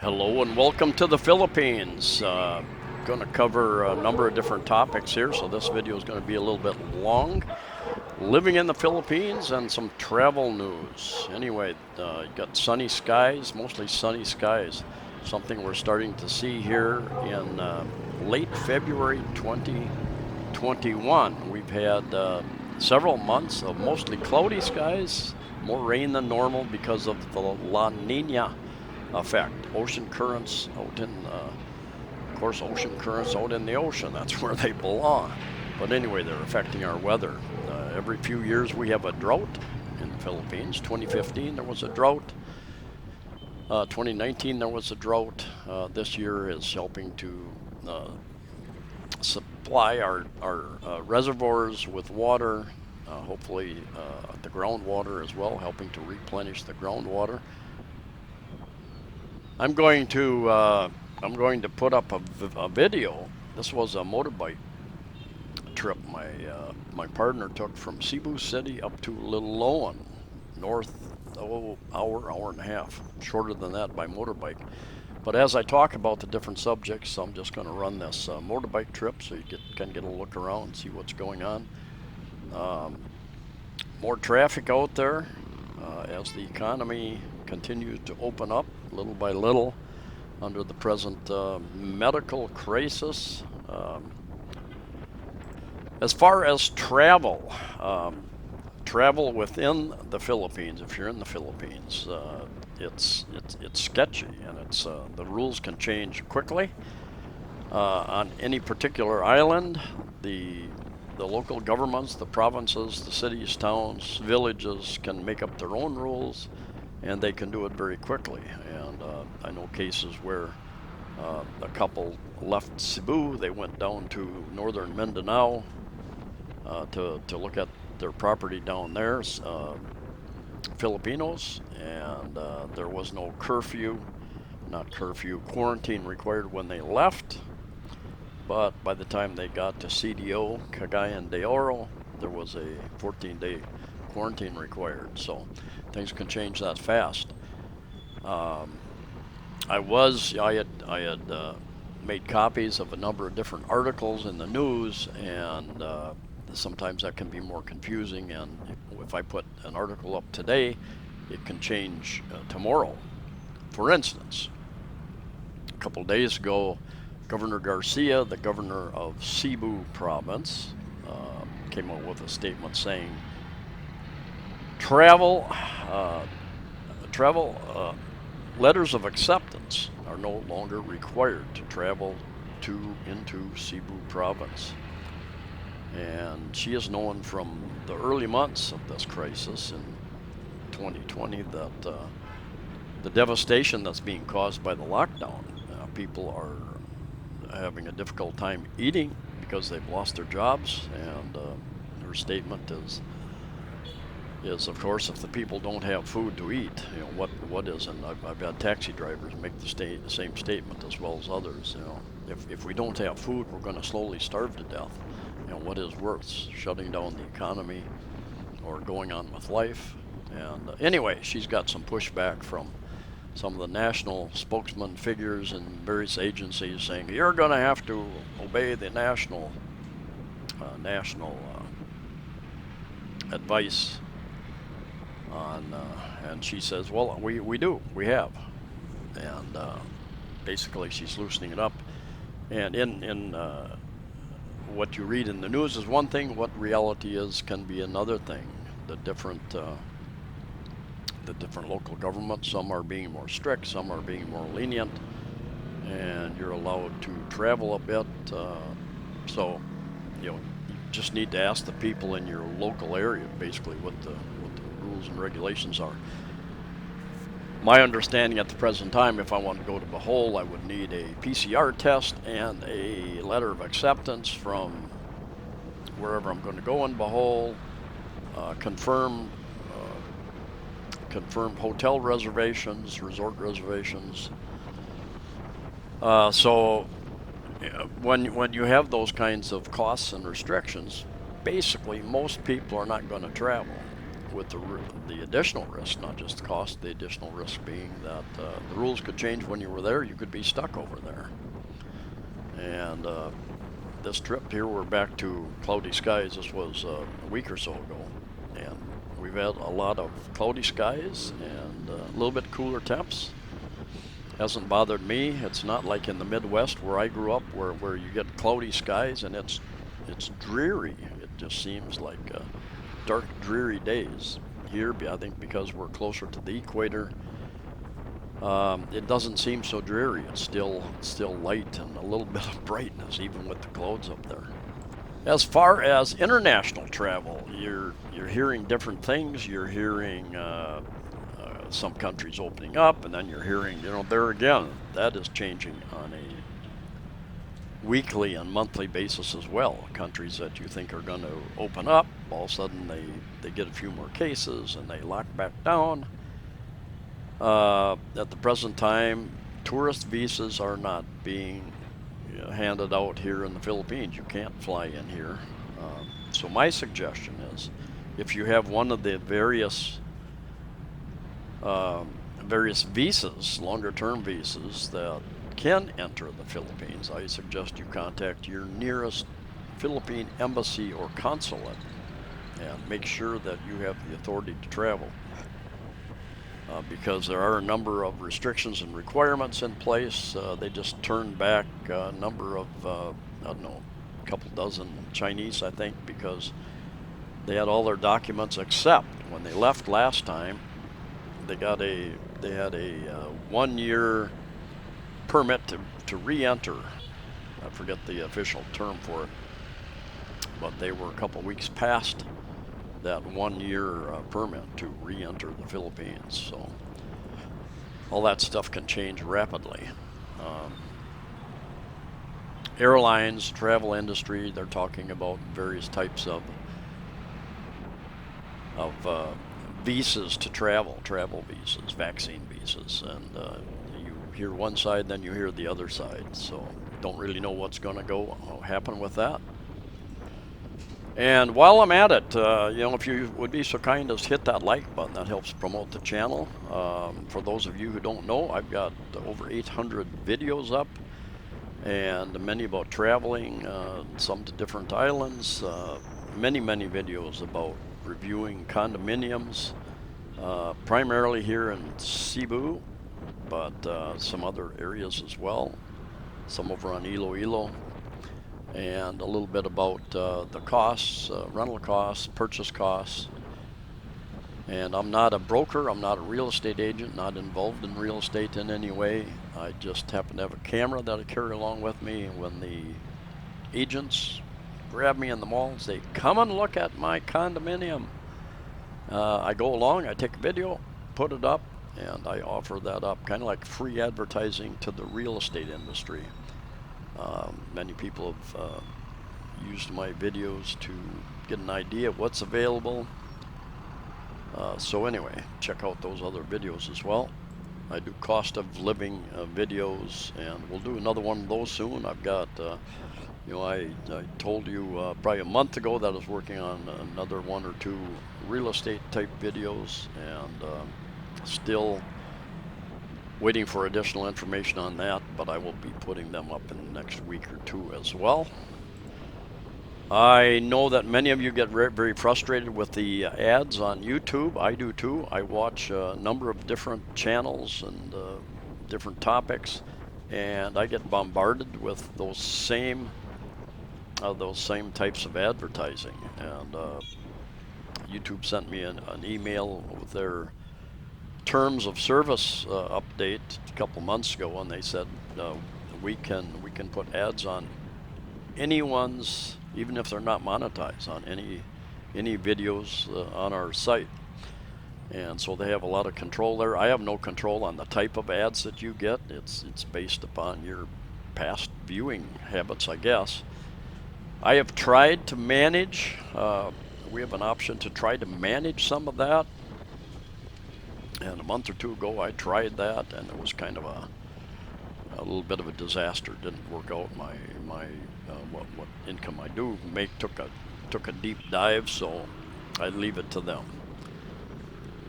Hello and welcome to the Philippines. Going to cover a number of different topics here, so this video is going to be a little bit long. Living in the Philippines and some travel news. Anyway, you got sunny skies, mostly sunny skies. Something we're starting to see here in late February 2021. We've had several months of mostly cloudy skies, more rain than normal because of the La Nina effect. Ocean currents out in, of course, ocean currents out in the ocean. That's where they belong. But anyway, they're affecting our weather. Every few years we have a drought in the Philippines. 2015 there was a drought. 2019 there was a drought. This year is helping to supply our reservoirs with water. Hopefully the groundwater as well, helping to replenish the groundwater. I'm going to put up a video. This was a motorbike trip my partner took from Cebu City up to Liloan, north, hour and a half, shorter than that by motorbike. But as I talk about the different subjects, I'm just going to run this motorbike trip so you can get a look around, see what's going on. More traffic out there as the economy continues to open up little by little under the present medical crisis. As far as travel, travel within the Philippines, if you're in the Philippines, it's sketchy, and the rules can change quickly. On any particular island, the local governments, the provinces, the cities, towns, villages can make up their own rules, and they can do it very quickly. And I know cases where a couple left Cebu, they went down to northern Mindanao to look at their property down there, Filipinos, and there was no quarantine required when they left. But by the time they got to CDO, Cagayan de Oro, there was a 14-day quarantine required. So things can change that fast. I had made copies of a number of different articles in the news, and sometimes that can be more confusing. And if I put an article up today, it can change tomorrow. For instance, a couple days ago, Governor Garcia, the governor of Cebu province, came out with a statement saying travel letters of acceptance are no longer required to travel into Cebu province. And she is known from the early months of this crisis in 2020 that the devastation that's being caused by the lockdown, people are having a difficult time eating because they've lost their jobs, and her statement is of course, if the people don't have food to eat, what is, and I've had taxi drivers make the same statement as well as others. If we don't have food, we're going to slowly starve to death. What is worth, shutting down the economy or going on with life? And anyway, she's got some pushback from some of the national spokesman figures and various agencies saying you're going to have to obey the national advice on, and she says, well, we have, and basically she's loosening it up. And in what you read in the news is one thing, what reality is can be another thing. The different local governments, some are being more strict, some are being more lenient, and you're allowed to travel a bit. So you just need to ask the people in your local area basically what the rules and regulations are. My understanding at the present time, if I want to go to Bohol, I would need a PCR test and a letter of acceptance from wherever I'm going to go in Bohol, confirm hotel reservations, resort reservations. So when you have those kinds of costs and restrictions, basically most people are not going to travel. the additional risk, not just the cost, the additional risk being that the rules could change when you were there. You could be stuck over there. And this trip here, we're back to cloudy skies. This was a week or so ago, and we've had a lot of cloudy skies and a little bit cooler temps. Hasn't bothered me. It's not like in the Midwest where I grew up, where you get cloudy skies and it's dreary. It just seems like dark, dreary days. Here, I think because we're closer to the equator, it doesn't seem so dreary. It's still light and a little bit of brightness, even with the clouds up there. As far as international travel, you're hearing different things. You're hearing some countries opening up, and then you're hearing, there again, that is changing on a weekly and monthly basis as well. Countries that you think are going to open up, all of a sudden they get a few more cases and they lock back down. At the present time, tourist visas are not being handed out here in the Philippines. You can't fly in here. So my suggestion is, if you have one of the various visas, longer-term visas that can enter the Philippines, I suggest you contact your nearest Philippine embassy or consulate and make sure that you have the authority to travel. Because there are a number of restrictions and requirements in place. They just turned back a number of, a couple dozen Chinese, I think, because they had all their documents, except when they left last time, they had a 1-year permit to re-enter. I forget the official term for it, but they were a couple weeks past that 1-year permit to re-enter the Philippines. So all that stuff can change rapidly. Airlines, travel industry, they're talking about various types of visas to travel visas, vaccine visas, and you hear one side, then you hear the other side. So don't really know what's going to happen with that. And while I'm at it, if you would be so kind as hit that like button, that helps promote the channel. For those of you who don't know, I've got over 800 videos up, and many about traveling, some to different islands, many videos about reviewing condominiums, primarily here in Cebu, but some other areas as well, some over on Iloilo. And a little bit about the costs, rental costs, purchase costs. And I'm not a broker, I'm not a real estate agent, not involved in real estate in any way. I just happen to have a camera that I carry along with me. When the agents grab me in the mall and say, "Come and look at my condominium," I go along, I take a video, put it up, and I offer that up, kind of like free advertising to the real estate industry. Many people have used my videos to get an idea of what's available. So anyway, check out those other videos as well. I do cost of living videos, and we'll do another one of those soon. I've got, I told you probably a month ago that I was working on another 1 or 2 real estate type videos, and still waiting for additional information on that, but I will be putting them up in the next week or 2 as well. I know that many of you get very frustrated with the ads on YouTube. I do too. I watch a number of different channels and different topics, and I get bombarded with those same types of advertising. And YouTube sent me an email with their terms of service update a couple months ago, and they said we can put ads on anyone's, even if they're not monetized, on any videos on our site. And so they have a lot of control there. I have no control on the type of ads that you get. It's based upon your past viewing habits, I guess. I have tried to manage, we have an option to try to manage some of that. And a month or 2 ago, I tried that, and it was kind of a little bit of a disaster. It didn't work out. My what income I do make took a deep dive, so I leave it to them.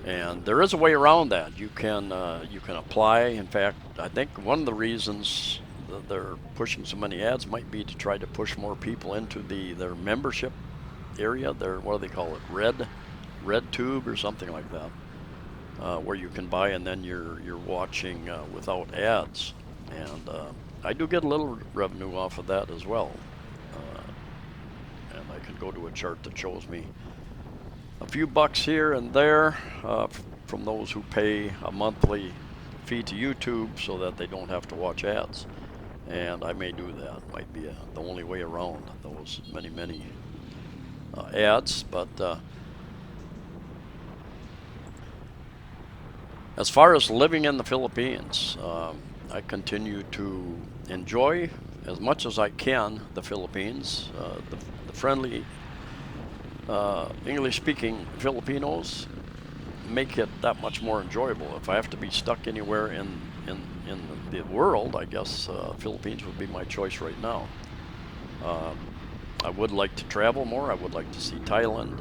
And there is a way around that. You can apply. In fact, I think one of the reasons that they're pushing so many ads might be to try to push more people into their membership area. Their, what do they call it? Red tube or something like that, where you can buy and then you're watching without ads. And I do get a little revenue off of that as well. And I can go to a chart that shows me a few bucks here and there from those who pay a monthly fee to YouTube so that they don't have to watch ads. And I may do that. Might be the only way around those many ads. But as far as living in the Philippines, I continue to enjoy as much as I can the Philippines. The friendly English-speaking Filipinos make it that much more enjoyable. If I have to be stuck anywhere in the world, I guess Philippines would be my choice right now. I would like to travel more. I would like to see Thailand,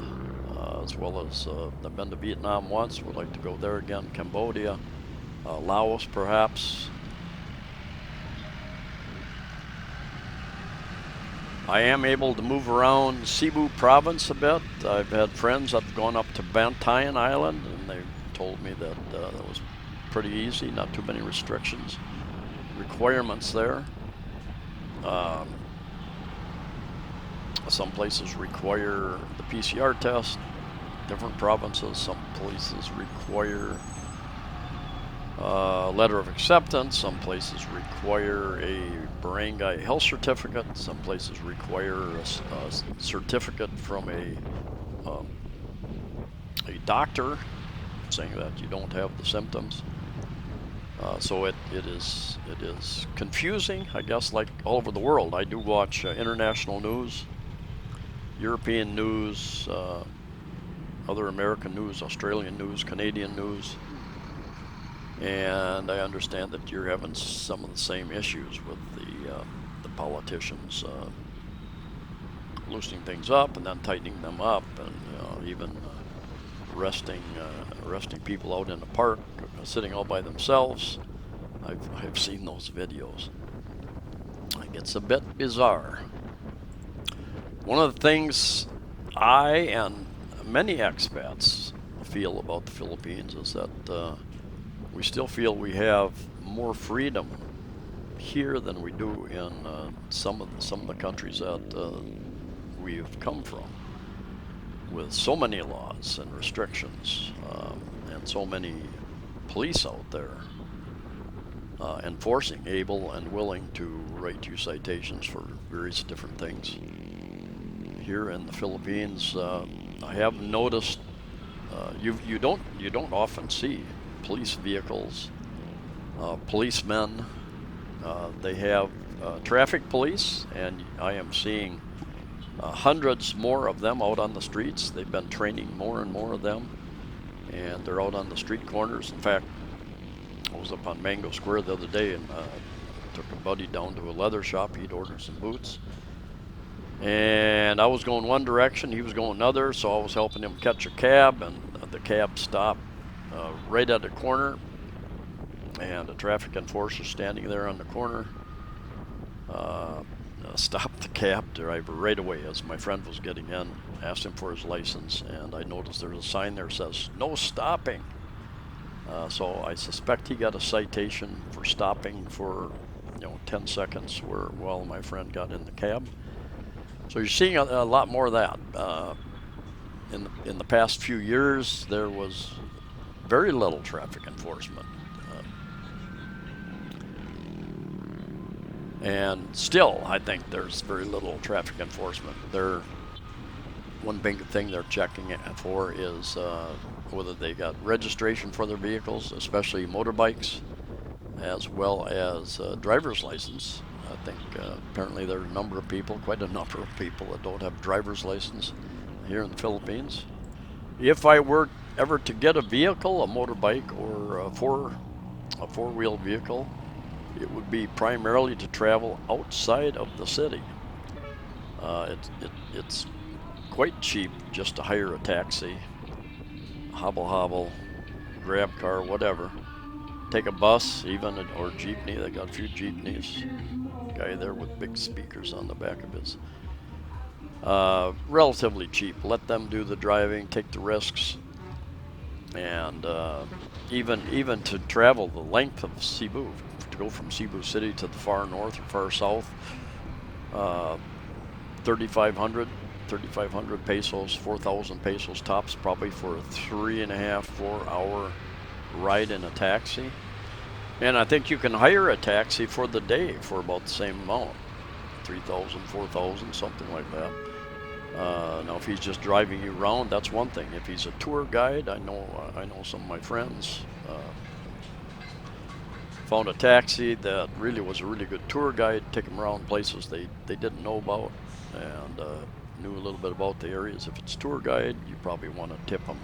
as well as I've been to Vietnam once. Would like to go there again. Cambodia, Laos, perhaps. I am able to move around Cebu province a bit. I've had friends that have gone up to Bantayan Island, and they told me that that was pretty easy, not too many requirements there. Some places require the PCR test, different provinces. Some places require letter of acceptance. Some places require a barangay health certificate. Some places require a certificate from a doctor saying that you don't have the symptoms. So it is confusing, I guess, like all over the world. I do watch international news, European news, other American news, Australian news, Canadian news. And I understand that you're having some of the same issues with the politicians loosening things up and then tightening them up, and even arresting people out in the park, sitting all by themselves. I've seen those videos. It gets a bit bizarre. One of the things I and many expats feel about the Philippines is that we still feel we have more freedom here than we do in some of the countries that we've come from, with so many laws and restrictions and so many police out there enforcing, able and willing to write you citations for various different things. Here in the Philippines, I have noticed you don't often see police vehicles, policemen. They have traffic police, and I am seeing hundreds more of them out on the streets. They've been training more and more of them, and they're out on the street corners. In fact, I was up on Mango Square the other day and took a buddy down to a leather shop. He'd ordered some boots, and I was going one direction, he was going another, so I was helping him catch a cab, and the cab stopped right at the corner, and a traffic enforcer standing there on the corner stopped the cab driver right away as my friend was getting in, asked him for his license, and I noticed there's a sign there that says no stopping. So I suspect he got a citation for stopping for 10 seconds while my friend got in the cab. So you're seeing a lot more of that. In the past few years, there was very little traffic enforcement. And still, I think there's very little traffic enforcement. One big thing they're checking for is whether they got registration for their vehicles, especially motorbikes, as well as driver's license. I think apparently there are quite a number of people that don't have driver's license here in the Philippines. If I were ever to get a vehicle, a motorbike or a four-wheel vehicle, it would be primarily to travel outside of the city. It's quite cheap just to hire a taxi, hobble, grab car, whatever. Take a bus, even, or jeepney. They got a few jeepneys. Guy there with big speakers on the back of his. Relatively cheap. Let them do the driving, take the risks, and even to travel the length of Cebu, to go from Cebu City to the far north or far south, 3,500 pesos, 4,000 pesos tops, probably for a 3.5, 4 hour ride in a taxi. And I think you can hire a taxi for the day for about the same amount, 3,000, 4,000, something like that. Now, if he's just driving you around, that's one thing. If he's a tour guide, I know some of my friends found a taxi that really was a really good tour guide, take them around places they didn't know about, and knew a little bit about the areas. If it's tour guide, you probably want to tip them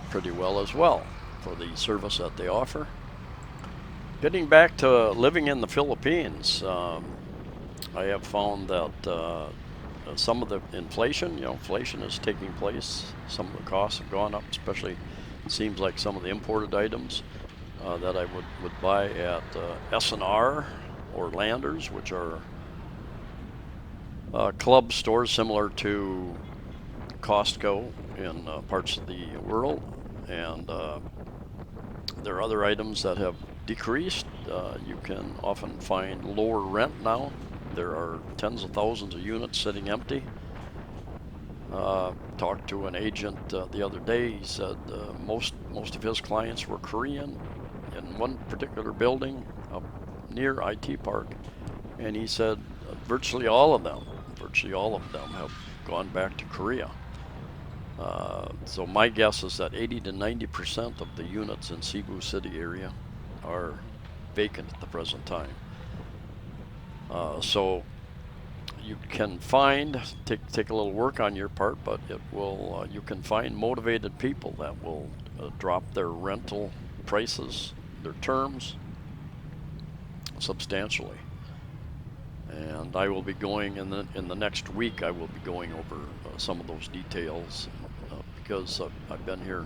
pretty well as well for the service that they offer. Getting back to living in the Philippines, I have found that some of the inflation is taking place. Some of the costs have gone up, especially it seems like some of the imported items that I would buy at S&R or Landers, which are club stores similar to Costco in parts of the world. And there are other items that have decreased. You can often find lower rent now. There are tens of thousands of units sitting empty. Talked to an agent the other day. He said most of his clients were Korean in one particular building up near IT Park, and he said virtually all of them have gone back to Korea. So my guess is that 80 to 90% of the units in Cebu City area are vacant at the present time. So you can take a little work on your part, but it will you can find motivated people that will drop their rental prices, their terms, substantially. And I will be going in the next week. I will be going over some of those details because I've been here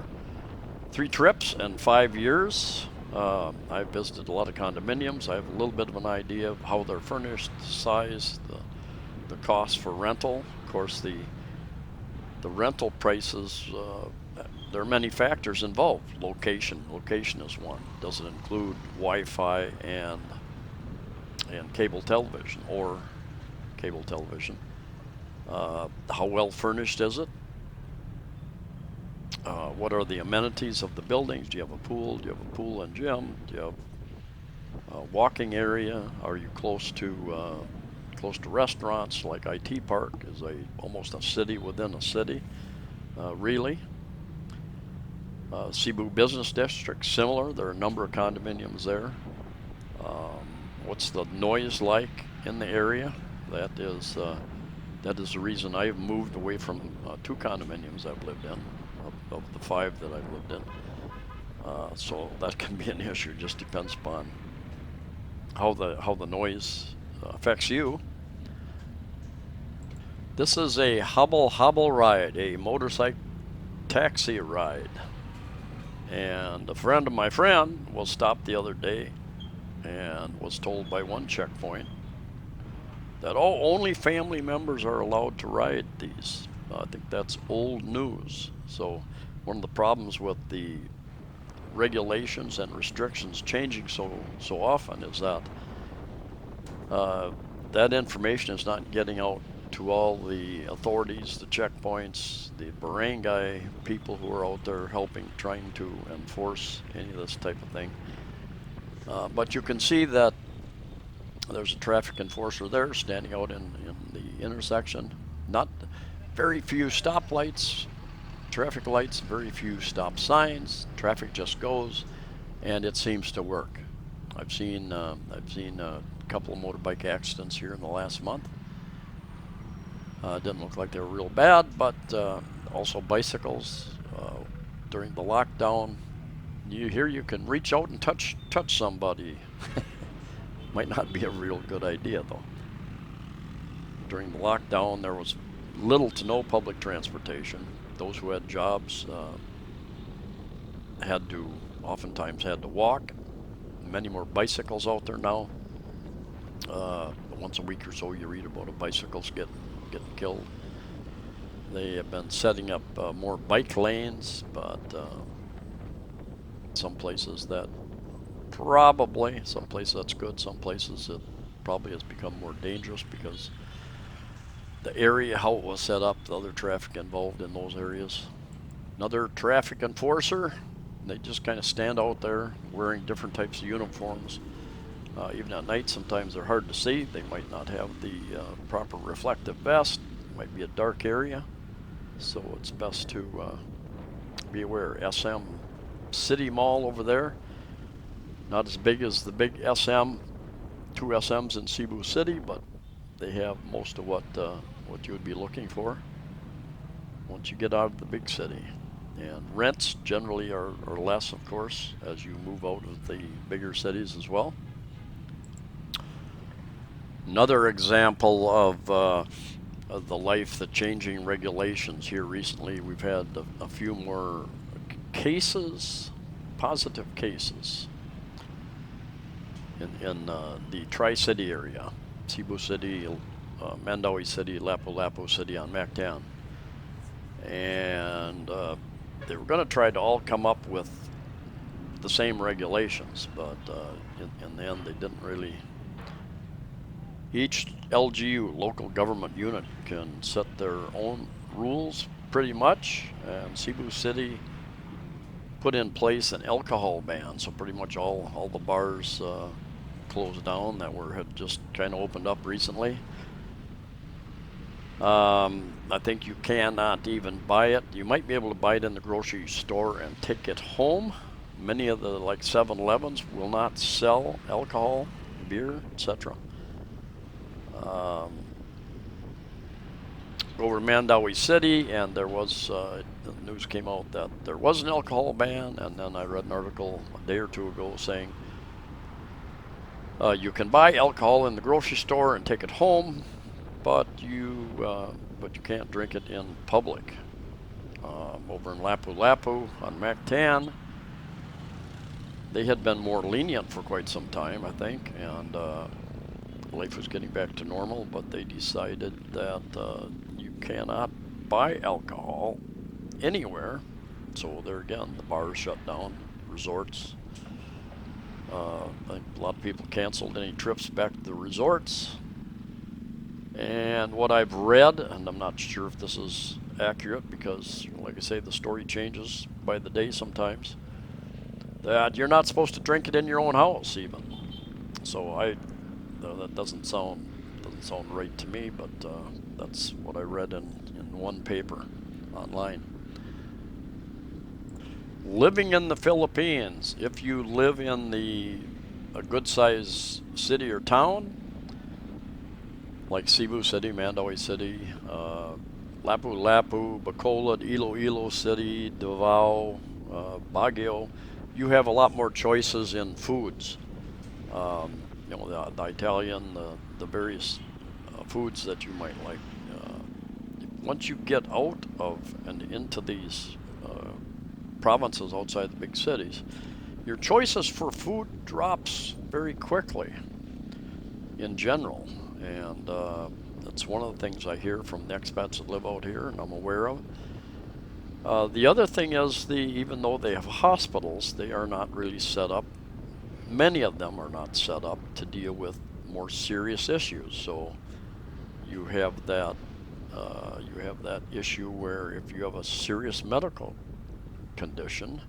3 trips in 5 years. I've visited a lot of condominiums. I have a little bit of an idea of how they're furnished, the size, the cost for rental. Of course, the rental prices, there are many factors involved. Location is one. Does it include Wi-Fi and cable television or cable television? How well furnished is it? What are the amenities of the buildings? Do you have a pool? Do you have a pool and gym? Do you have a walking area? Are you close to restaurants? Like IT Park is almost a city within a city, really. Cebu Business District, similar. There are a number of condominiums there. What's the noise like in the area? That is the reason I've moved away from 2 condominiums I've lived in, of the 5 that I've lived in. So that can be an issue. Just depends upon how the noise affects you. This is a hobble ride, a motorcycle taxi ride. And a friend of my friend was stopped the other day and was told by one checkpoint that only family members are allowed to ride these. I think that's old news. So one of the problems with the regulations and restrictions changing so often is that that information is not getting out to all the authorities, the checkpoints, the barangay people who are out there trying to enforce any of this type of thing. But you can see that there's a traffic enforcer there standing out in the intersection. Not very few stoplights, traffic lights, very few stop signs. Traffic just goes, and it seems to work. I've seen a couple of motorbike accidents here in the last month. Didn't look like they were real bad, but also bicycles during the lockdown. You can reach out and touch somebody. Might not be a real good idea though. During the lockdown, there was little to no public transportation. Those who had jobs oftentimes had to walk. Many more bicycles out there now. Once a week or so you read about bicycles getting killed. They have been setting up more bike lanes, but some places that's good. Some places it probably has become more dangerous because the area, how it was set up, the other traffic involved in those areas. Another traffic enforcer, they just kind of stand out there wearing different types of uniforms. Even at night, sometimes they're hard to see. They might not have the proper reflective vest. It might be a dark area. So it's best to be aware. SM City Mall over there, not as big as the big SM, 2 SMs in Cebu City, but they have most of what you would be looking for once you get out of the big city. And rents generally are less, of course, as you move out of the bigger cities as well. Another example of the life, the changing regulations here recently, we've had a few more cases, positive cases in the Tri-City area, Cebu City, Mandaue City, Lapu-Lapu City on Mactan. And they were going to try to all come up with the same regulations, but in the end they didn't really. Each LGU, local government unit, can set their own rules pretty much, and Cebu City put in place an alcohol ban, so pretty much all the bars closed down that had just kind of opened up recently. I think you cannot even buy it. You might be able to buy it in the grocery store and take it home. Many of the 7-Elevens will not sell alcohol, beer, etc. Over Mandaue City, and there was the news came out that there was an alcohol ban, and then I read an article a day or two ago saying you can buy alcohol in the grocery store and take it home, but you can't drink it in public. Over in Lapu-Lapu on Mactan, they had been more lenient for quite some time, I think, and life was getting back to normal, but they decided that you cannot buy alcohol anywhere. So there again, the bars shut down, resorts. I think a lot of people canceled any trips back to the resorts. And what I've read, and I'm not sure if this is accurate because, like I say, the story changes by the day sometimes, that you're not supposed to drink it in your own house even. So that doesn't sound right to me, but that's what I read in one paper online. Living in the Philippines, if you live in a good-sized city or town, like Cebu City, Mandaue City, Lapu-Lapu, Bacolod, Iloilo City, Davao, Baguio, you have a lot more choices in foods. The Italian, the various foods that you might like. Once you get out of and into these provinces outside the big cities, your choices for food drops very quickly in general. And that's one of the things I hear from the expats that live out here and I'm aware of. The other thing is, even though they have hospitals, they are not really set up. Many of them are not set up to deal with more serious issues. So you have that issue where if you have a serious medical condition,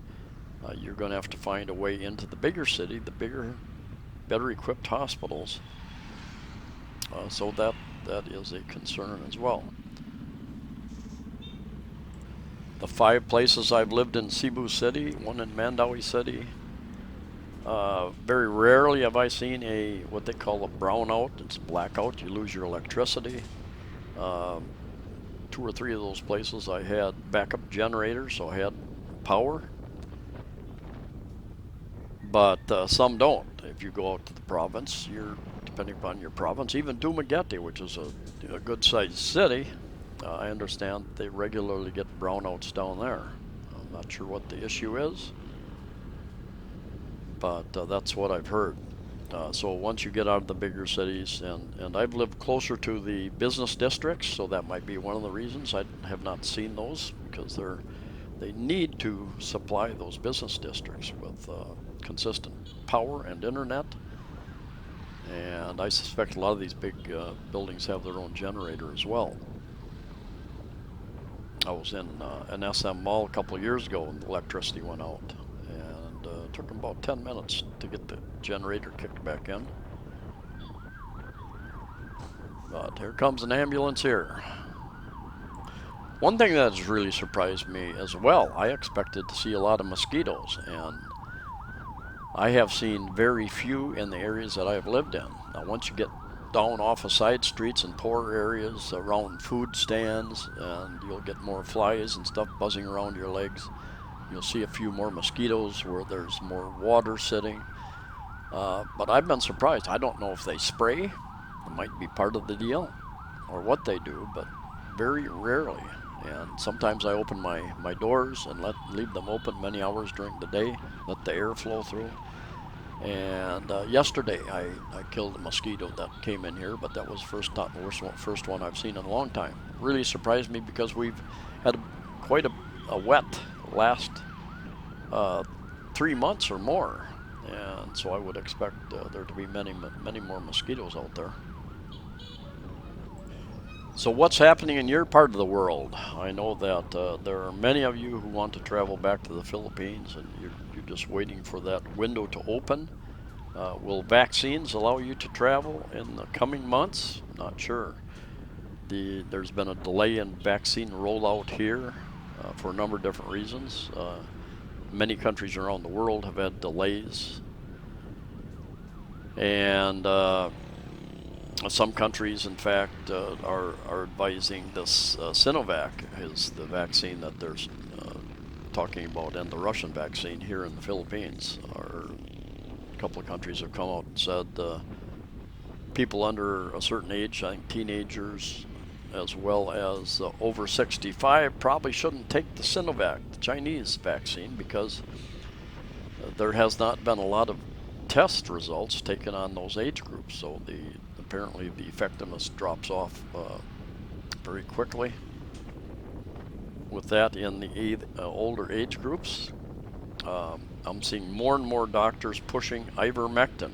you're going to have to find a way into the bigger city, the bigger, better equipped hospitals. So that is a concern as well. The 5 places I've lived in Cebu City, one in Mandaue City. Very rarely have I seen what they call a brownout. It's a blackout. You lose your electricity. 2 or 3 of those places I had backup generators, so I had power. But some don't. If you go out to the province, depending upon your province, even Dumaguete, which is a good-sized city, I understand they regularly get brownouts down there. I'm not sure what the issue is. but that's what I've heard. So once you get out of the bigger cities, and I've lived closer to the business districts, so that might be one of the reasons I have not seen those, because they need to supply those business districts with consistent power and internet. And I suspect a lot of these big buildings have their own generator as well. I was in an SM mall a couple of years ago and the electricity went out. And it took them about 10 minutes to get the generator kicked back in. But here comes an ambulance here. One thing that has really surprised me as well, I expected to see a lot of mosquitoes, and I have seen very few in the areas that I have lived in. Now, once you get down off of side streets and poor areas around food stands, and you'll get more flies and stuff buzzing around your legs. You'll see a few more mosquitoes where there's more water sitting. But I've been surprised. I don't know if they spray. It might be part of the deal or what they do, but very rarely. And sometimes I open my doors and leave them open many hours during the day, let the air flow through. And yesterday I killed a mosquito that came in here, but that was first one I've seen in a long time. Really surprised me because we've had quite a wet last 3 months or more, and so I would expect there to be many more mosquitoes out there. So what's happening in your part of the world? I know that there are many of you who want to travel back to the Philippines, and you're just waiting for that window to open. Will vaccines allow you to travel in the coming months? Not sure. There's been a delay in vaccine rollout here for a number of different reasons. Many countries around the world have had delays, and some countries, in fact, are advising this Sinovac is the vaccine that they're talking about, and the Russian vaccine here in the Philippines. A couple of countries have come out and said people under a certain age, I think teenagers as well as over 65, probably shouldn't take the Sinovac, the Chinese vaccine, because there has not been a lot of test results taken on those age groups. So apparently the effectiveness drops off very quickly with that in the older age groups. I'm seeing more and more doctors pushing Ivermectin.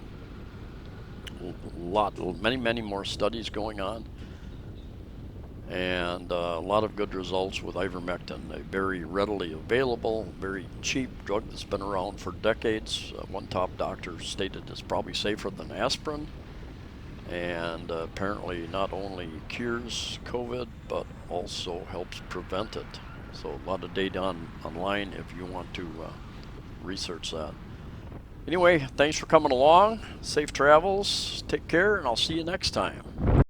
Many more studies going on, and a lot of good results with Ivermectin. A very readily available, very cheap drug that's been around for decades. One top doctor stated it's probably safer than aspirin, and apparently not only cures COVID, but also helps prevent it. So a lot of data online if you want to research that. Anyway, thanks for coming along. Safe travels. Take care, and I'll see you next time.